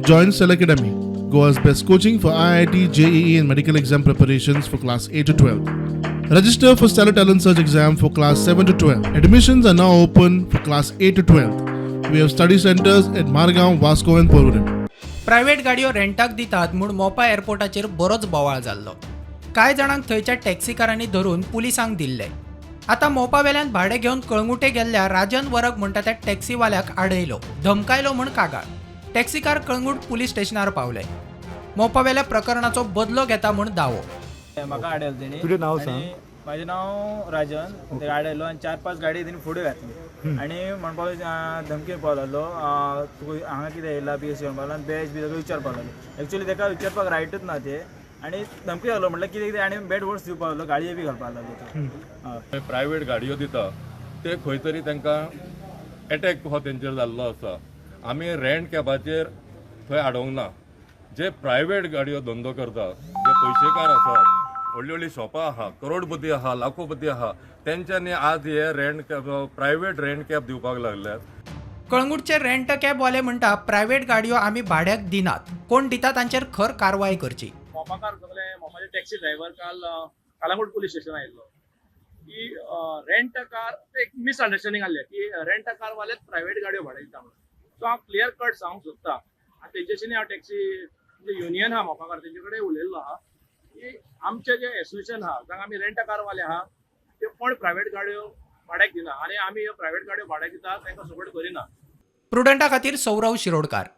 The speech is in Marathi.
Join Cell Academy, Goa's best coaching for IIT, JEE and medical exam preparations for class 8 to 12. Register for Stellar Talent Search exam for class 7 to 12. Admissions are now open for class 8 to 12. We have study centers at Margao, Vasco and Porvorim. Private गाडयो रेंटाक दितात म्हूण मोपा एअरपोर्टाचेर बरोच बोवाळ जाल्लो. कांय जाणांक थंयच्या टॅक्सीकारांनी धरून पुलिसांक दिल्ले. आतां मोपा वेल्यान भाडें घेवन कळंगुटे गेल्ल्या राजन वरग म्हणटा त्या टॅक्सीवाल्याक आडयलो, धमकायलो म्हूण कागाळ. टॅक्सीकार कळंगूट पुलीस स्टेशनार पावले. मोपा वेल्या प्रकरणाचो बदलो घेता म्हूण दावो. म्हाका आडयलो तेणी. तुजें नांव सांग. म्हाजें नांव राजन. ते आडयलो आनी 4-5 गाडी तेणी फुडें घातली आनी म्हणपाक धमकीर पावलो तुका हांगा कितें येयला बी अशें म्हणपाक लागलो. बॅज बी सगळें विचारपाक लागलो. एक्चुअली ताका विचारपाक रायटूच ना ते आनी धमकी घालो म्हणल्यार कितें कितें आनी बॅड वर्ड्स दिवपाक लागलो. गाडये बी घालपाक लागलो. प्रायवेट गाडयो दिता ते खंय तरी तांकां एटॅक हो तेंचेर जाल्लो आसा. आमी रेंट कॅबाचेर थंय आडोवंक ना. जे प्रायवेट गाडयो धंदो करता, जे पयशेकार आसात, व्हडली व्हडली शॉपां आहा, करोडपती आहा, लाखोपती आहा, तेंच्यांनी आज हे rent cab private rent cab दिवपाक लागल्यात. कळंगूटचे रेंट कॅबवाले म्हणटा प्रायव्हेट गाडयो आमी भाड्याक दिनात, कोण दिता तांचेर खर कारवाय करची. मोपाकार सगळे मोपाचे टॅक्सी ड्रायव्हर काल कालांगूट पुलीस स्टेशन आयिल्लो की रेंट कार एक मिसअंडरस्टँडिंग आसलें की रेंट कार वाले प्रायव्हेट गाडयो भाडे दिता म्हणून. सो हांव क्लियर कट सांगूंक सोदता आनी तेंच्याशी हांव टॅक्सी युनियन आहा मोपाकार तेंचे कडेन उलयल्लो आहा की आमचे जे एसोसिएशन आहा जांकां आमी रेंट कारवाले आहा ते कोण प्रायव्हेट गाडयो भाड्याक दिना आनी आमी ह्यो प्रायव्हेट गाडयो भाड्याक दिता तांकां सपोर्ट करिना. प्रुडंटा खातीर सौरव शिरोडकार.